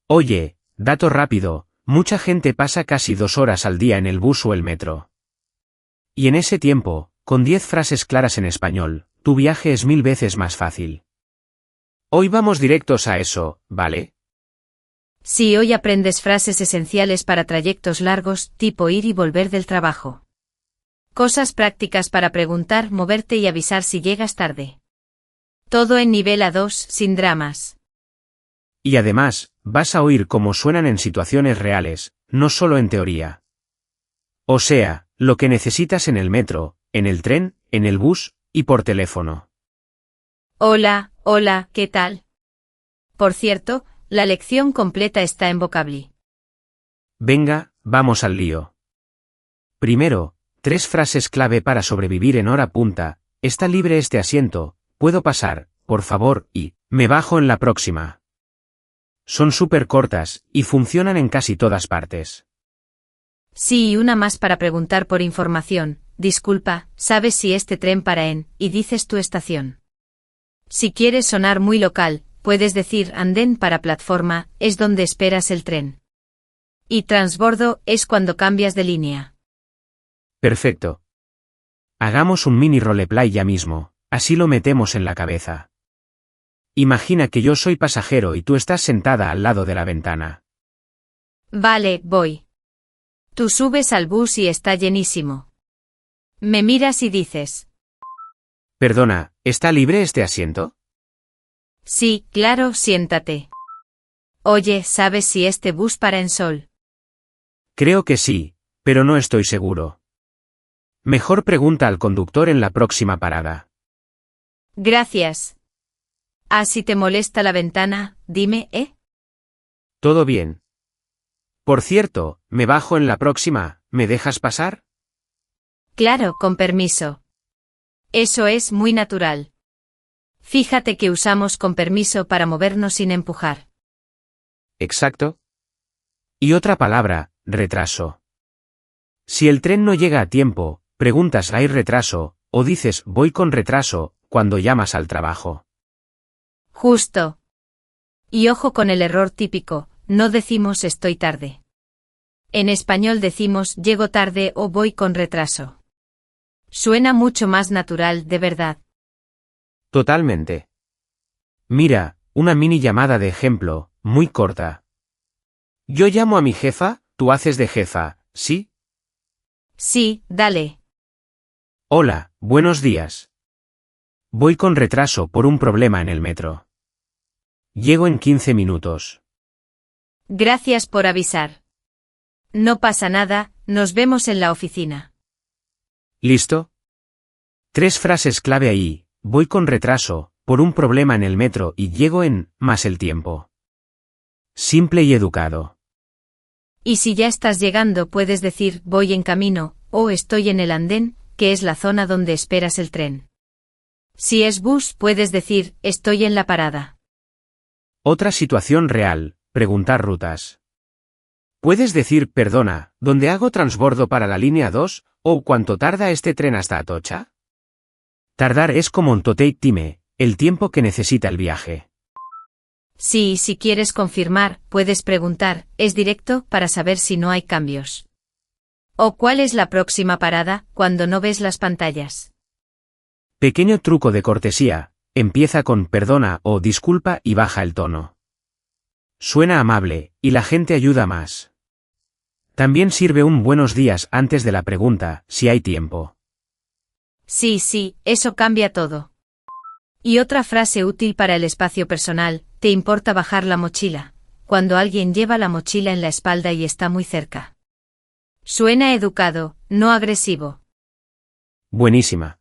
Oye, dato rápido, mucha gente pasa casi 2 horas al día en el bus o el metro. Y en ese tiempo, con 10 frases claras en español, tu viaje es 1000 veces más fácil. Hoy vamos directos a eso, ¿vale? Sí, hoy aprendes frases esenciales para trayectos largos, tipo ir y volver del trabajo. Cosas prácticas para preguntar, moverte y avisar si llegas tarde. Todo en nivel A2, sin dramas. Y además, vas a oír cómo suenan en situaciones reales, no solo en teoría. O sea, lo que necesitas en el metro, en el tren, en el bus, y por teléfono. Hola, ¿qué tal? Por cierto, la lección completa está en Vocably. Venga, vamos al lío. Primero, 3 frases clave para sobrevivir en hora punta: está libre este asiento, puedo pasar, por favor, y me bajo en la próxima. Son súper cortas, y funcionan en casi todas partes. Sí, y una más para preguntar por información. Disculpa, ¿sabes si este tren para en, y dices tu estación? Si quieres sonar muy local, puedes decir andén para plataforma, es donde esperas el tren. Y transbordo es cuando cambias de línea. Perfecto. Hagamos un mini roleplay ya mismo, así lo metemos en la cabeza. Imagina que yo soy pasajero y tú estás sentada al lado de la ventana. Vale, voy. Tú subes al bus y está llenísimo. Me miras y dices. Perdona, ¿está libre este asiento? Sí, claro, siéntate. Oye, ¿sabes si este bus para en Sol? Creo que sí, pero no estoy seguro. Mejor pregunta al conductor en la próxima parada. Gracias. Ah, si te molesta la ventana, dime, ¿eh? Todo bien. Por cierto, me bajo en la próxima, ¿me dejas pasar? Claro, con permiso. Eso es muy natural. Fíjate que usamos con permiso para movernos sin empujar. Exacto. Y otra palabra, retraso. Si el tren no llega a tiempo, preguntas ¿hay retraso? O dices voy con retraso, cuando llamas al trabajo. Justo. Y ojo con el error típico, no decimos estoy tarde. En español decimos llego tarde o voy con retraso. Suena mucho más natural, de verdad. Totalmente. Mira, una mini llamada de ejemplo, muy corta. Yo llamo a mi jefa, tú haces de jefa, ¿sí? Sí, dale. Hola, buenos días. Voy con retraso por un problema en el metro. Llego en 15 minutos. Gracias por avisar. No pasa nada, nos vemos en la oficina. ¿Listo? 3 frases clave ahí: voy con retraso, por un problema en el metro y llego en, más el tiempo. Simple y educado. Y si ya estás llegando puedes decir voy en camino, o estoy en el andén, que es la zona donde esperas el tren. Si es bus puedes decir estoy en la parada. Otra situación real, preguntar rutas. Puedes decir perdona, ¿dónde hago transbordo para la línea 2, o cuánto tarda este tren hasta Atocha? Tardar es como un totate time, el tiempo que necesita el viaje. Sí, y si quieres confirmar, puedes preguntar, ¿es directo? Para saber si no hay cambios. O ¿cuál es la próxima parada? Cuando no ves las pantallas. Pequeño truco de cortesía, empieza con perdona o disculpa y baja el tono. Suena amable, y la gente ayuda más. También sirve un buenos días antes de la pregunta, si hay tiempo. Sí, eso cambia todo. Y otra frase útil para el espacio personal, ¿te importa bajar la mochila? Cuando alguien lleva la mochila en la espalda y está muy cerca. Suena educado, no agresivo. Buenísima.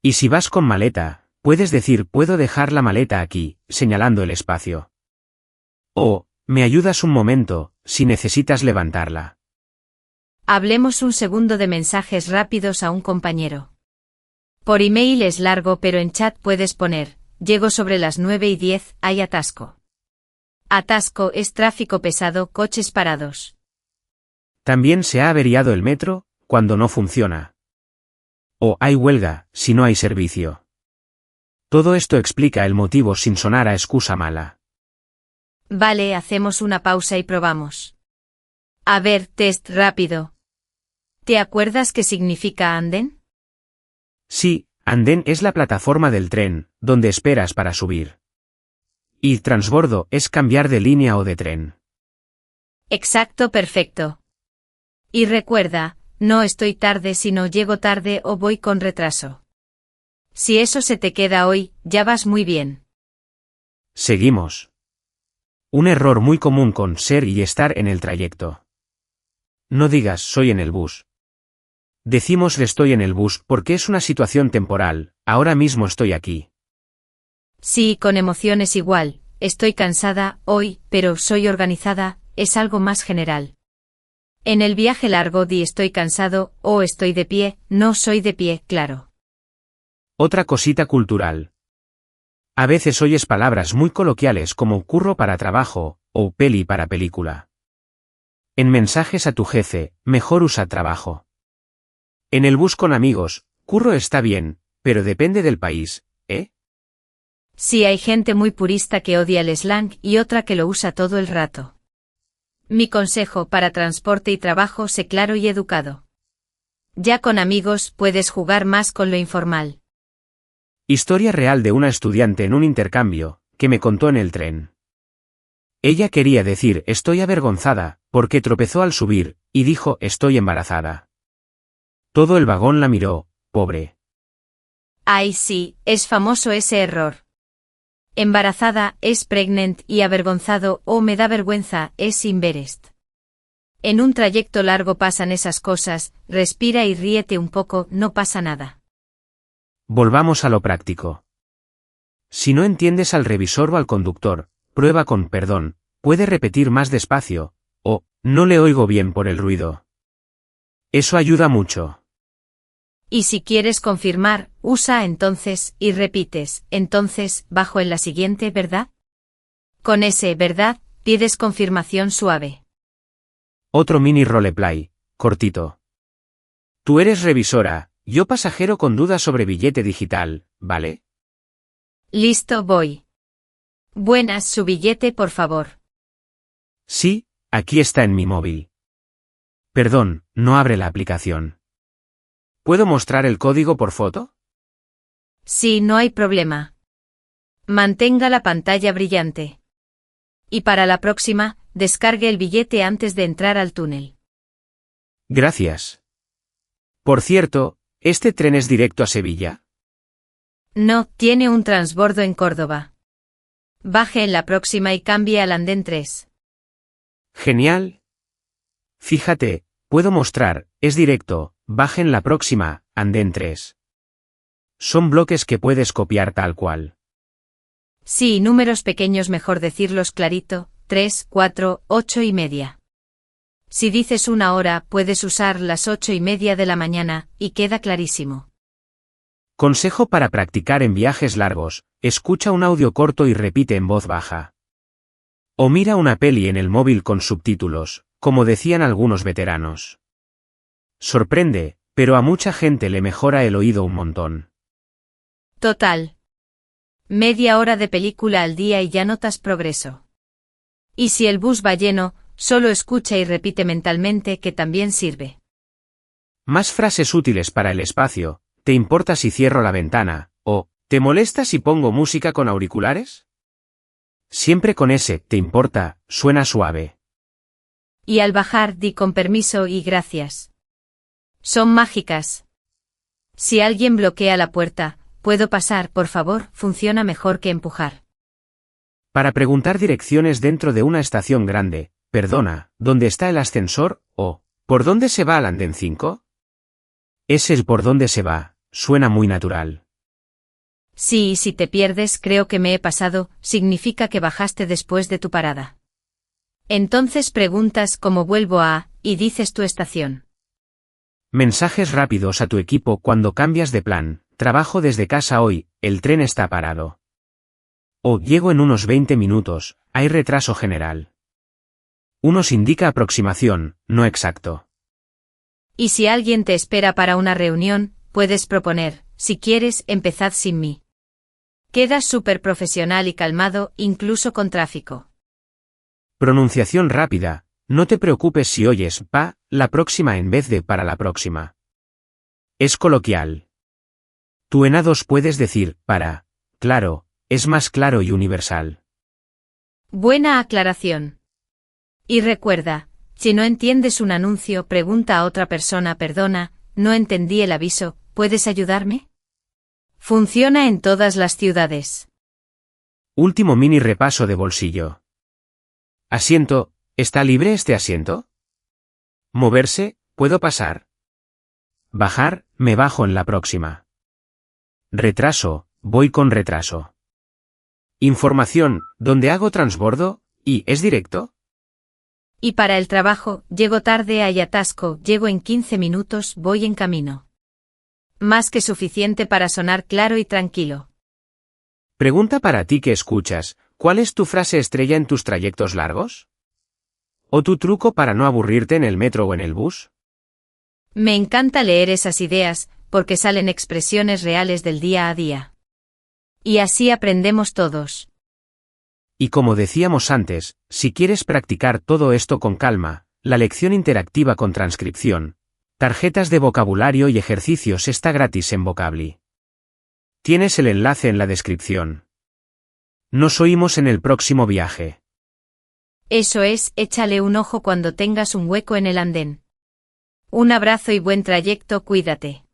Y si vas con maleta, puedes decir puedo dejar la maleta aquí, señalando el espacio. O, me ayudas un momento, si necesitas levantarla. Hablemos un segundo de mensajes rápidos a un compañero. Por email es largo pero en chat puedes poner, llego sobre las 9:10, hay atasco. Atasco es tráfico pesado, coches parados. También se ha averiado el metro, cuando no funciona. O hay huelga, si no hay servicio. Todo esto explica el motivo sin sonar a excusa mala. Vale, hacemos una pausa y probamos. A ver, test rápido. ¿Te acuerdas qué significa anden? Sí, andén es la plataforma del tren, donde esperas para subir. Y transbordo es cambiar de línea o de tren. Exacto, perfecto. Y recuerda, no estoy tarde sino llego tarde o voy con retraso. Si eso se te queda hoy, ya vas muy bien. Seguimos. Un error muy común con ser y estar en el trayecto. No digas soy en el bus. Decimos estoy en el bus porque es una situación temporal, ahora mismo estoy aquí. Sí, con emociones igual, estoy cansada hoy, pero soy organizada, es algo más general. En el viaje largo di estoy cansado o estoy de pie, no soy de pie, claro. Otra cosita cultural. A veces oyes palabras muy coloquiales como curro para trabajo, o peli para película. En mensajes a tu jefe, mejor usa trabajo. En el bus con amigos, curro está bien, pero depende del país, ¿eh? Sí, hay gente muy purista que odia el slang y otra que lo usa todo el rato. Mi consejo para transporte y trabajo: sé claro y educado. Ya con amigos puedes jugar más con lo informal. Historia real de una estudiante en un intercambio, que me contó en el tren. Ella quería decir estoy avergonzada, porque tropezó al subir, y dijo estoy embarazada. Todo el vagón la miró, pobre. Ay, sí, es famoso ese error. Embarazada es pregnant y avergonzado o me da vergüenza es embarrassed. En un trayecto largo pasan esas cosas, respira y ríete un poco, no pasa nada. Volvamos a lo práctico. Si no entiendes al revisor o al conductor, prueba con perdón, puede repetir más despacio, o no le oigo bien por el ruido. Eso ayuda mucho. Y si quieres confirmar, usa entonces y repites, entonces, bajo en la siguiente, ¿verdad? Con ese, ¿verdad?, pides confirmación suave. Otro mini roleplay, cortito. Tú eres revisora, yo pasajero con dudas sobre billete digital, ¿vale? Listo, voy. Buenas, su billete, por favor. Sí, aquí está en mi móvil. Perdón, no abre la aplicación. ¿Puedo mostrar el código por foto? Sí, no hay problema. Mantenga la pantalla brillante. Y para la próxima, descargue el billete antes de entrar al túnel. Gracias. Por cierto, ¿este tren es directo a Sevilla? No, tiene un transbordo en Córdoba. Baje en la próxima y cambie al andén 3. Genial. Fíjate, puedo mostrar, es directo, baje en la próxima, andén 3. Son bloques que puedes copiar tal cual. Sí, números pequeños mejor decirlos clarito, 3, 4, 8 y media. Si dices una hora, puedes usar las 8:30 de la mañana, y queda clarísimo. Consejo para practicar en viajes largos, escucha un audio corto y repite en voz baja. O mira una peli en el móvil con subtítulos, como decían algunos veteranos. Sorprende, pero a mucha gente le mejora el oído un montón. Total. Media hora de película al día y ya notas progreso. Y si el bus va lleno, solo escucha y repite mentalmente, que también sirve. Más frases útiles para el espacio: ¿te importa si cierro la ventana? O ¿te molesta si pongo música con auriculares? Siempre con ese ¿te importa? Suena suave. Y al bajar di con permiso y gracias. Son mágicas. Si alguien bloquea la puerta, ¿puedo pasar, por favor?, funciona mejor que empujar. Para preguntar direcciones dentro de una estación grande: perdona, ¿dónde está el ascensor? O ¿por dónde se va al andén 5? Ese es por dónde se va, suena muy natural. Sí, y si te pierdes, creo que me he pasado, significa que bajaste después de tu parada. Entonces preguntas cómo vuelvo a, y dices tu estación. Mensajes rápidos a tu equipo cuando cambias de plan: trabajo desde casa hoy, el tren está parado. O llego en unos 20 minutos, hay retraso general. Unos indica aproximación, no exacto. Y si alguien te espera para una reunión, puedes proponer, si quieres, empezad sin mí. Quedas súper profesional y calmado, incluso con tráfico. Pronunciación rápida, no te preocupes si oyes pa, la próxima en vez de para la próxima. Es coloquial. Tú en A2 puedes decir para, claro, es más claro y universal. Buena aclaración. Y recuerda, si no entiendes un anuncio, pregunta a otra persona, perdona, no entendí el aviso, ¿puedes ayudarme? Funciona en todas las ciudades. Último mini repaso de bolsillo. Asiento, ¿está libre este asiento? Moverse, ¿puedo pasar? Bajar, me bajo en la próxima. Retraso, voy con retraso. Información, ¿dónde hago transbordo? ¿Y es directo? Y para el trabajo, llego tarde, hay atasco, llego en 15 minutos, voy en camino. Más que suficiente para sonar claro y tranquilo. Pregunta para ti que escuchas, ¿cuál es tu frase estrella en tus trayectos largos? ¿O tu truco para no aburrirte en el metro o en el bus? Me encanta leer esas ideas, porque salen expresiones reales del día a día. Y así aprendemos todos. Y como decíamos antes, si quieres practicar todo esto con calma, la lección interactiva con transcripción, tarjetas de vocabulario y ejercicios está gratis en Vocably. Tienes el enlace en la descripción. Nos oímos en el próximo viaje. Eso es, échale un ojo cuando tengas un hueco en el andén. Un abrazo y buen trayecto, cuídate.